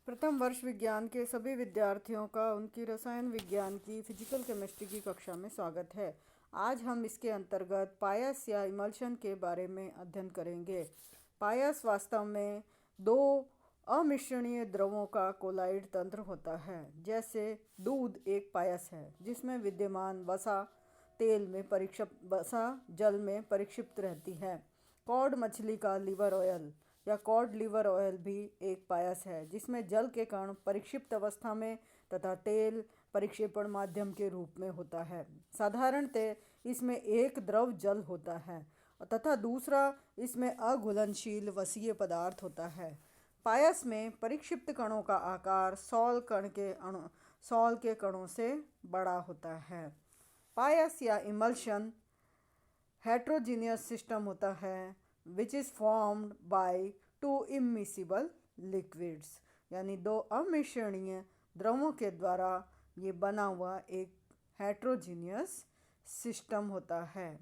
प्रथम वर्ष विज्ञान के सभी विद्यार्थियों का उनकी रसायन विज्ञान की फिजिकल केमिस्ट्री की कक्षा में स्वागत है। आज हम इसके अंतर्गत पायस या इमल्शन के बारे में अध्ययन करेंगे। पायस वास्तव में दो अमिश्रणीय द्रवों का कोलाइड तंत्र होता है। जैसे दूध एक पायस है जिसमें विद्यमान वसा जल में परिक्षिप्त रहती है। कॉड मछली का लिवर ऑयल या कॉड लिवर ऑयल भी एक पायस है जिसमें जल के कण परिक्षिप्त अवस्था में तथा तेल परिक्षेपण माध्यम के रूप में होता है। साधारणतः इसमें एक द्रव जल होता है तथा दूसरा इसमें अघुलनशील वसीय पदार्थ होता है। पायस में परिक्षिप्त कणों का आकार सॉल के कणों से बड़ा होता है। पायस या इमल्शन हेट्रोजीनियस सिस्टम होता है which is formed by two immiscible liquids, यानी दो अमिश्रणीय द्रवों के द्वारा ये बना हुआ एक हेट्रोजीनियस सिस्टम होता है।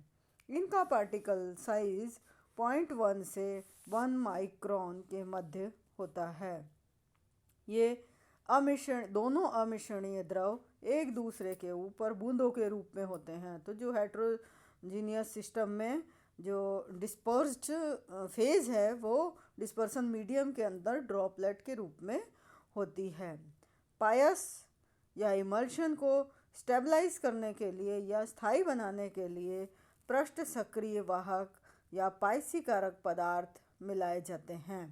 इनका पार्टिकल साइज 0.1 से 1 माइक्रोन के मध्य होता है। ये दोनों अमिश्रणीय द्रव एक दूसरे के ऊपर बूंदों के रूप में होते हैं। तो जो हेट्रोजीनियस सिस्टम में जो डिस्पर्स्ड फेज है वो डिस्पर्सन मीडियम के अंदर ड्रॉपलेट के रूप में होती है। पायस या इमल्शन को स्टेबलाइज करने के लिए या स्थायी बनाने के लिए पृष्ठ सक्रिय वाहक या पायसीकारक पदार्थ मिलाए जाते हैं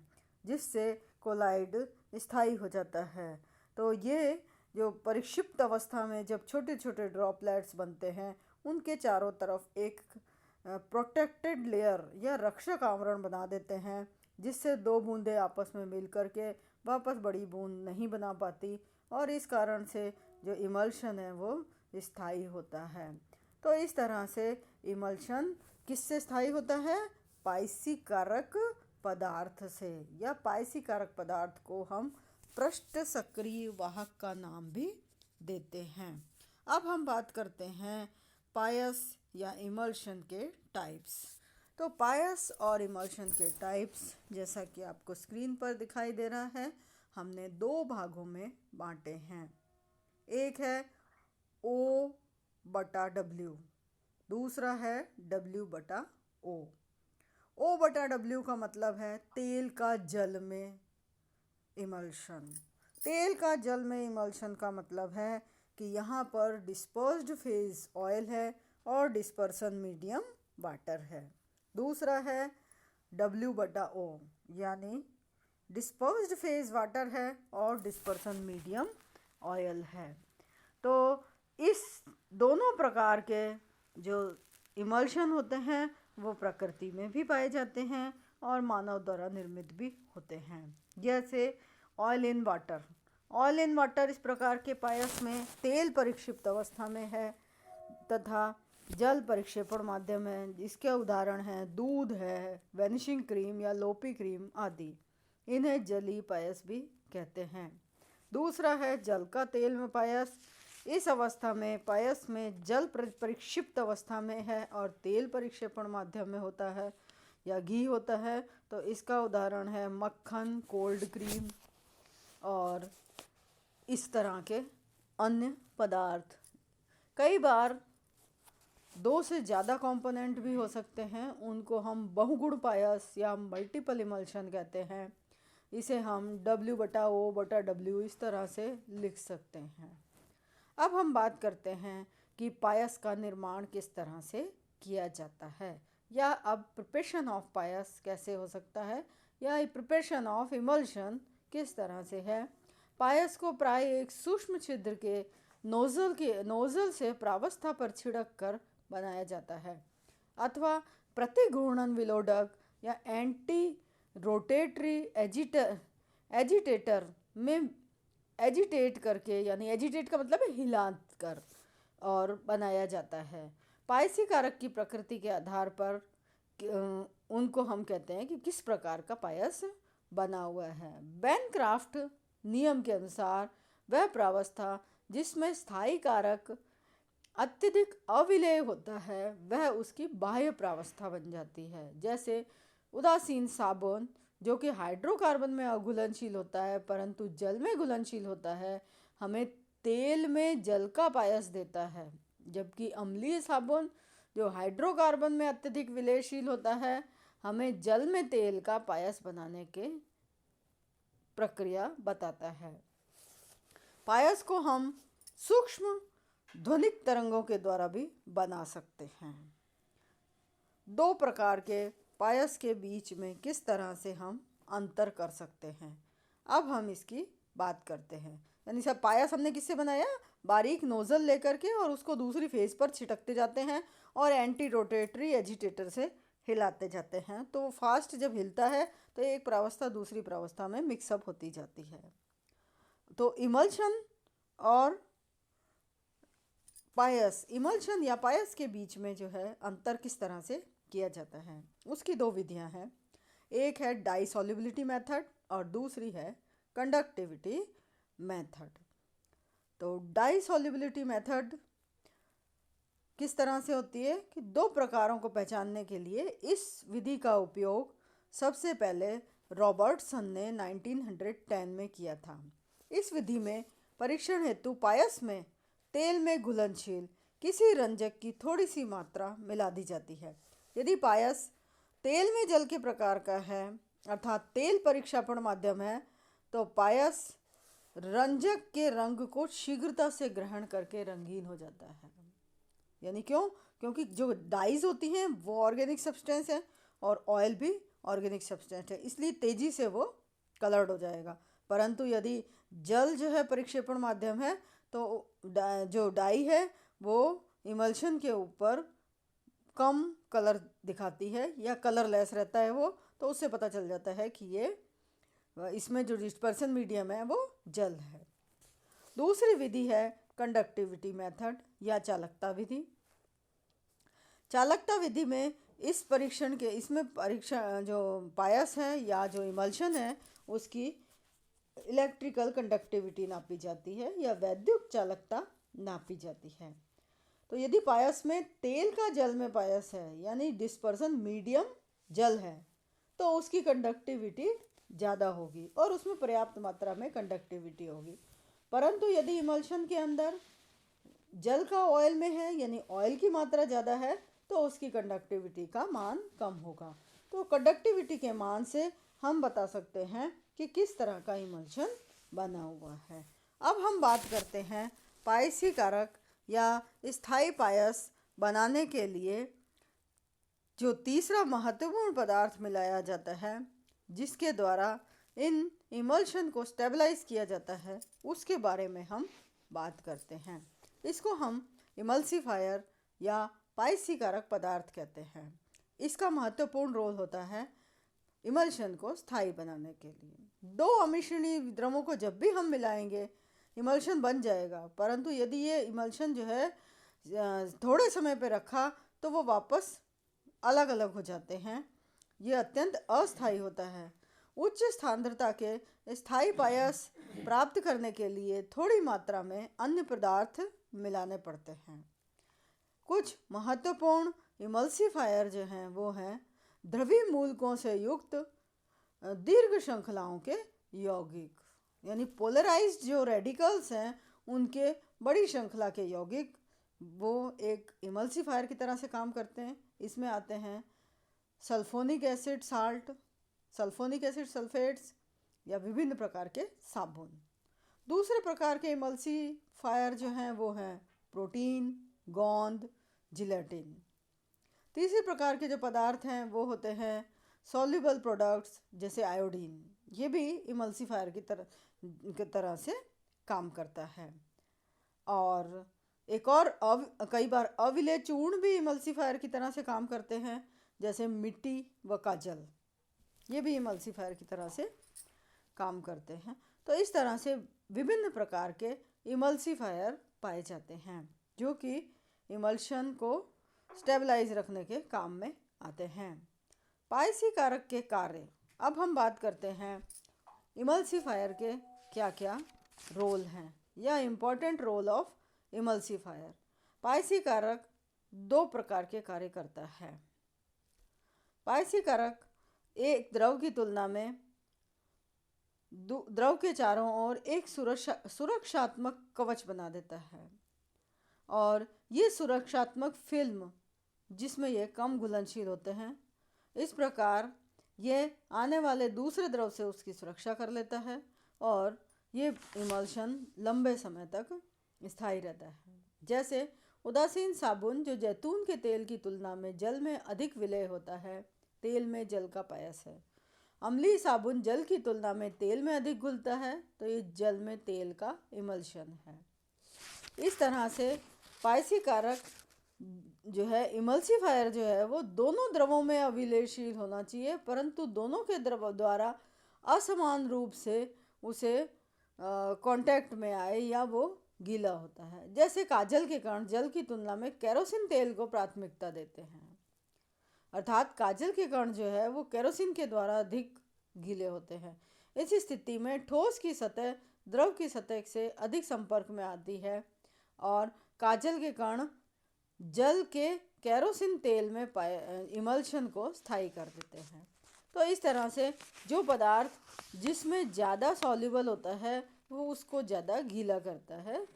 जिससे कोलाइड स्थायी हो जाता है। तो ये जो परिक्षिप्त अवस्था में जब छोटे छोटे ड्रॉपलेट्स बनते हैं उनके चारों तरफ एक प्रोटेक्टेड लेयर या रक्षक आवरण बना देते हैं जिससे दो बूंदें आपस में मिल कर के वापस बड़ी बूंद नहीं बना पाती और इस कारण से जो इमल्शन है वो स्थायी होता है। तो इस तरह से इमल्शन किससे स्थायी होता है? पायसीकारक पदार्थ से, या पायसीकारक पदार्थ को हम पृष्ठ सक्रिय वाहक का नाम भी देते हैं। अब हम बात करते हैं पायस या इमल्शन के टाइप्स। तो पायस और इमल्शन के टाइप्स जैसा कि आपको स्क्रीन पर दिखाई दे रहा है, हमने दो भागों में बांटे हैं। एक है O/W, दूसरा है W/O। O/W का मतलब है तेल का जल में इमल्शन। तेल का जल में इमल्शन का मतलब है कि यहाँ पर डिस्पर्स्ड फेज ऑयल है और डिस्पर्सन मीडियम वाटर है। दूसरा है W/O, यानी डिस्पर्स्ड फेज वाटर है और डिस्पर्सन मीडियम ऑयल है। तो इस दोनों प्रकार के जो इमल्शन होते हैं वो प्रकृति में भी पाए जाते हैं और मानव द्वारा निर्मित भी होते हैं। जैसे oil in water. Oil in water इस प्रकार के पायस में तेल परिक्षिप्त अवस्था में है तथा जल परिक्षेपण माध्यम है। इसके उदाहरण हैं दूध है, वैनिशिंग क्रीम या लोपी क्रीम आदि। इन्हें जलीय पायस भी कहते हैं। दूसरा है जल का तेल में पायस। इस अवस्था में पायस में जल परिक्षिप्त अवस्था में है और तेल परिक्षेपण माध्यम में होता है या घी होता है। तो इसका उदाहरण है मक्खन, कोल्ड क्रीम और इस तरह के अन्य पदार्थ। कई बार दो से ज़्यादा कंपोनेंट भी हो सकते हैं, उनको हम बहुगुण पायस या मल्टीपल इमल्शन कहते हैं। इसे हम W/O/W इस तरह से लिख सकते हैं। अब हम बात करते हैं कि पायस का निर्माण किस तरह से किया जाता है, या अब प्रिपरेशन ऑफ पायस कैसे हो सकता है, या प्रिपरेशन ऑफ इमल्शन किस तरह से है। पायस को प्राय एक सूक्ष्म छिद्र के नोजल से प्रावस्था पर छिड़क कर बनाया जाता है अथवा प्रतिघूर्णन विलोडक या एंटी रोटेटरी एजिटेटर में एजिटेट करके, यानी एजिटेट का मतलब है हिला कर, और बनाया जाता है। पायसीकारक की प्रकृति के आधार पर उनको हम कहते हैं कि किस प्रकार का पायस बना हुआ है। बैनक्राफ्ट नियम के अनुसार वह प्रावस्था जिसमें स्थायी कारक अत्यधिक अविलेय होता है वह उसकी बाह्य प्रावस्था बन जाती है। जैसे उदासीन साबुन जो कि हाइड्रोकार्बन में अघुलनशील होता है परंतु जल में घुलनशील होता है, हमें तेल में जल का पायस देता है। जबकि अम्लीय साबुन जो हाइड्रोकार्बन में अत्यधिक विलयशील होता है, हमें जल में तेल का पायस बनाने के प्रक्रिया बताता है। पायस को हम सूक्ष्म ध्वनिक तरंगों के द्वारा भी बना सकते हैं। दो प्रकार के पायस के बीच में किस तरह से हम अंतर कर सकते हैं, अब हम इसकी बात करते हैं। यानी सब पायस हमने किससे बनाया, बारीक नोज़ल लेकर के और उसको दूसरी फेस पर छिटकते जाते हैं और एंटी रोटेटरी एजिटेटर से हिलाते जाते हैं। तो फास्ट जब हिलता है तो एक प्रावस्था दूसरी प्रावस्था में मिक्सअप होती जाती है। तो इमल्शन और पायस, इमल्शन या पायस के बीच में जो है अंतर किस तरह से किया जाता है, उसकी दो विधियां हैं। एक है डाई सॉल्युबिलिटी मेथड और दूसरी है कंडक्टिविटी मेथड। तो डाई सॉल्युबिलिटी मेथड किस तरह से होती है कि दो प्रकारों को पहचानने के लिए इस विधि का उपयोग सबसे पहले रॉबर्टसन ने 1910 में किया था। इस विधि में परीक्षण हेतु पायस में तेल में घुलनशील किसी रंजक की थोड़ी सी मात्रा मिला दी जाती है। यदि पायस तेल में जल के प्रकार का है अर्थात तेल परीक्षापण माध्यम है, तो पायस रंजक के रंग को शीघ्रता से ग्रहण करके रंगीन हो जाता है। यानी क्यों? क्योंकि जो डाइज होती हैं वो ऑर्गेनिक सब्सटेंस है और ऑयल भी ऑर्गेनिक सब्सटेंस है, इसलिए तेजी से वो कलर्ड हो जाएगा। परंतु यदि जल जो है परिक्षेपण माध्यम है तो जो डाई है वो इमल्शन के ऊपर कम कलर दिखाती है या कलरलेस रहता है वो, तो उससे पता चल जाता है कि ये इसमें जो डिस्पर्सन मीडियम है वो जल है। दूसरी विधि है कंडक्टिविटी मेथड या चालकता विधि। चालकता विधि में इस परीक्षण के इसमें परीक्षण जो पायस है या जो इमल्शन है उसकी इलेक्ट्रिकल कंडक्टिविटी नापी जाती है या वैद्युत चालकता नापी जाती है। तो यदि पायस में तेल का जल में पायस है यानी डिस्पर्सन मीडियम जल है तो उसकी कंडक्टिविटी ज़्यादा होगी और उसमें पर्याप्त मात्रा में कंडक्टिविटी होगी। परंतु यदि इमल्शन के अंदर जल का ऑयल में है यानी ऑयल की मात्रा ज़्यादा है तो उसकी कंडक्टिविटी का मान कम होगा। तो कंडक्टिविटी के मान से हम बता सकते हैं कि किस तरह का इमल्शन बना हुआ है। अब हम बात करते हैं पायसी कारक या स्थायी पायस बनाने के लिए जो तीसरा महत्वपूर्ण पदार्थ मिलाया जाता है जिसके द्वारा इन इमल्शन को स्टेबलाइज किया जाता है, उसके बारे में हम बात करते हैं। इसको हम इमल्सिफायर या पायसी कारक पदार्थ कहते हैं। इसका महत्वपूर्ण रोल होता है इमल्शन को स्थायी बनाने के लिए। दो अमिश्रणीय द्रवों को जब भी हम मिलाएंगे इमल्शन बन जाएगा, परंतु यदि ये इमल्शन जो है थोड़े समय पे रखा तो वो वापस अलग अलग हो जाते हैं। ये अत्यंत अस्थायी होता है। उच्च सांद्रता के स्थायी पायस प्राप्त करने के लिए थोड़ी मात्रा में अन्य पदार्थ मिलाने पड़ते हैं। कुछ महत्वपूर्ण इमल्सिफायर जो हैं वो हैं द्रवीय मूलकों से युक्त दीर्घ श्रृंखलाओं के यौगिक, यानी पोलराइज्ड जो रेडिकल्स हैं उनके बड़ी श्रृंखला के यौगिक, वो एक इमल्सिफायर की तरह से काम करते हैं। इसमें आते हैं sulphonic acid salt, sulphonic acid sulphates या विभिन्न प्रकार के साबुन। दूसरे प्रकार के इमल्सिफायर जो हैं वो हैं प्रोटीन, गोंद, जिलेटिन। तीसरे प्रकार के जो पदार्थ हैं वो होते हैं सॉल्युबल प्रोडक्ट्स जैसे आयोडीन, ये भी इमल्सिफायर की तरह से काम करता है। और एक और कई बार अविलेय चूर्ण भी इमल्सिफायर की तरह से काम करते हैं जैसे मिट्टी व काजल, ये भी इमल्सिफायर की तरह से काम करते हैं। तो इस तरह से विभिन्न प्रकार के इमल्सिफायर पाए जाते हैं जो कि इमल्शन को स्टेबलाइज रखने के काम में आते हैं। पायसी कारक के कार्य, अब हम बात करते हैं इमल्सिफायर के क्या क्या रोल हैं या इम्पोर्टेंट रोल ऑफ इमल्सिफायर। पायसी कारक दो प्रकार के कार्य करता है। पायसी कारक एक द्रव की तुलना में द्रव के चारों ओर एक सुरक्षात्मक कवच बना देता है, और ये सुरक्षात्मक फिल्म जिसमें ये कम घुलनशील होते हैं, इस प्रकार ये आने वाले दूसरे द्रव से उसकी सुरक्षा कर लेता है, और ये इमल्शन लंबे समय तक स्थायी रहता है। जैसे उदासीन साबुन जो जैतून के तेल की तुलना में जल में अधिक विलय होता है, तेल में जल का पायस है। अम्लीय साबुन जल की तुलना में तेल में अधिक घुलता है, तो ये जल में तेल का इमल्शन है। इस तरह से पायसी कारक जो है, इमल्सिफायर जो है, वो दोनों द्रवों में अविलयशील होना चाहिए, परंतु दोनों के द्रव द्वारा असमान रूप से उसे कांटेक्ट में आए या वो गीला होता है। जैसे काजल के कण जल की तुलना में केरोसिन तेल को प्राथमिकता देते हैं, अर्थात काजल के कण जो है वो केरोसिन के द्वारा अधिक गीले होते हैं। इस स्थिति में ठोस की सतह द्रव की सतह से अधिक संपर्क में आती है, और काजल के कण जल के केरोसिन तेल में इमल्शन को स्थायी कर देते हैं। तो इस तरह से जो पदार्थ जिसमें ज़्यादा सॉल्युबल होता है वो उसको ज़्यादा गीला करता है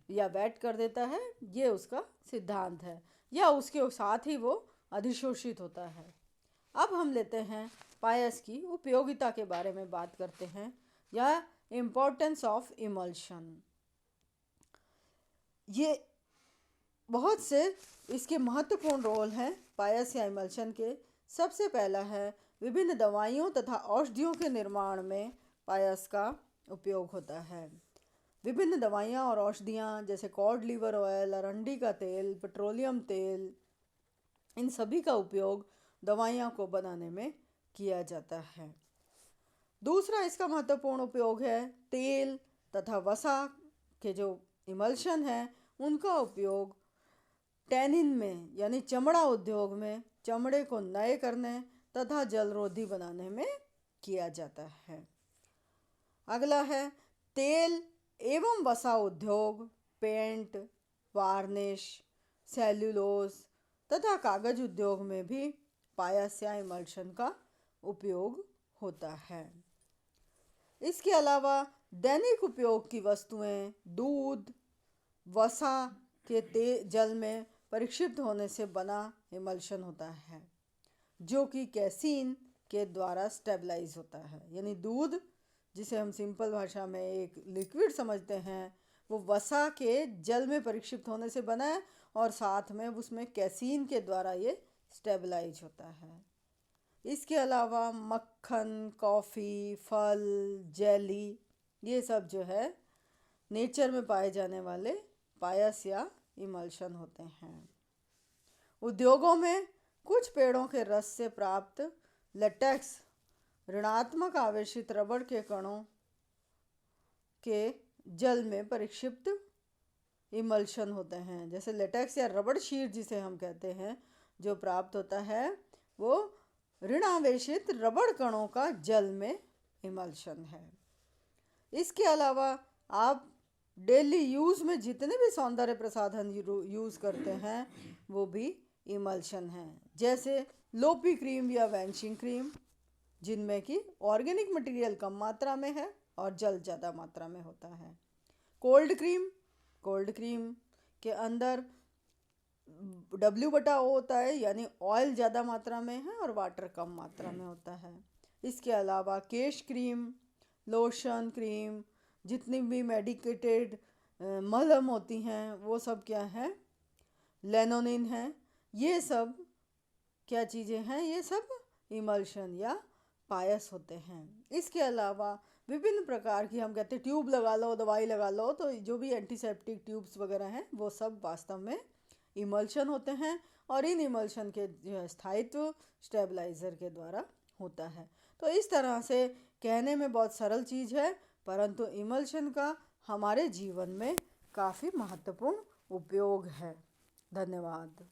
या वेट कर देता है, ये उसका सिद्धांत है, या उसके साथ ही वो अधिशोषित होता है। अब हम लेते हैं पायस की उपयोगिता के बारे में बात करते हैं, या इम्पोर्टेंस ऑफ इमल्शन। ये बहुत से इसके महत्वपूर्ण रोल हैं पायस या इमल्शन के। सबसे पहला है, विभिन्न दवाइयों तथा औषधियों के निर्माण में पायस का उपयोग होता है। विभिन्न दवाइयाँ और औषधियाँ जैसे कॉड लीवर ऑयल, अरंडी का तेल, पेट्रोलियम तेल, इन सभी का उपयोग दवाइयों को बनाने में किया जाता है। दूसरा इसका महत्वपूर्ण उपयोग है तेल तथा वसा के जो इमल्शन है उनका उपयोग टैनिन में यानी चमड़ा उद्योग में चमड़े को नए करने तथा जलरोधी बनाने में किया जाता है। अगला है तेल एवं वसा उद्योग, पेंट, वार्निश, सेल्यूलोज तथा कागज उद्योग में भी पायस या इमल्शन का उपयोग होता है। इसके अलावा दैनिक उपयोग की वस्तुएं दूध, वसा के जल में परिक्षिप्त होने से बना इमल्शन होता है, जो कि कैसीन के द्वारा स्टेबलाइज होता है। यानी दूध, जिसे हम सिंपल भाषा में एक लिक्विड समझते हैं, वो वसा के जल में परिक्षिप्त होने से बना है, और साथ में उसमें कैसीन के द्वारा ये स्टेबलाइज होता है। इसके अलावा मक्खन, कॉफ़ी, फल, जेली, ये सब जो है नेचर में पाए जाने वाले पायस या इमल्शन होते हैं। उद्योगों में कुछ पेड़ों के रस से प्राप्त लेटेक्स ऋणात्मक आवेशित रबड़ के कणों के जल में परिक्षिप्त इमल्शन होते हैं। जैसे लेटेक्स या रबड़ शीट जिसे हम कहते हैं, जो प्राप्त होता है वो ऋणावेशित रबड़ कणों का जल में इमल्शन है। इसके अलावा आप डेली यूज़ में जितने भी सौंदर्य प्रसाधन यूज़ करते हैं वो भी इमल्शन है। जैसे लोपी क्रीम या वैनिशिंग क्रीम, जिनमें कि ऑर्गेनिक मटेरियल कम मात्रा में है और जल ज़्यादा मात्रा में होता है। कोल्ड क्रीम के अंदर W/O होता है, यानी ऑयल ज़्यादा मात्रा में है और वाटर कम मात्रा में होता है। इसके अलावा केश क्रीम, लोशन क्रीम, जितनी भी मेडिकेटेड मलहम होती हैं वो सब क्या है, लेनोनिन है। ये सब क्या चीज़ें हैं, ये सब इमल्शन या पायस होते हैं। इसके अलावा विभिन्न प्रकार की, हम कहते हैं ट्यूब लगा लो, दवाई लगा लो, तो जो भी एंटीसेप्टिक ट्यूब्स वगैरह हैं वो सब वास्तव में इमल्शन होते हैं, और इन इमल्शन के जो है स्थायित्व स्टेबलाइज़र के द्वारा होता है। तो इस तरह से कहने में बहुत सरल चीज़ है, परंतु इमल्शन का हमारे जीवन में काफ़ी महत्वपूर्ण उपयोग है। धन्यवाद।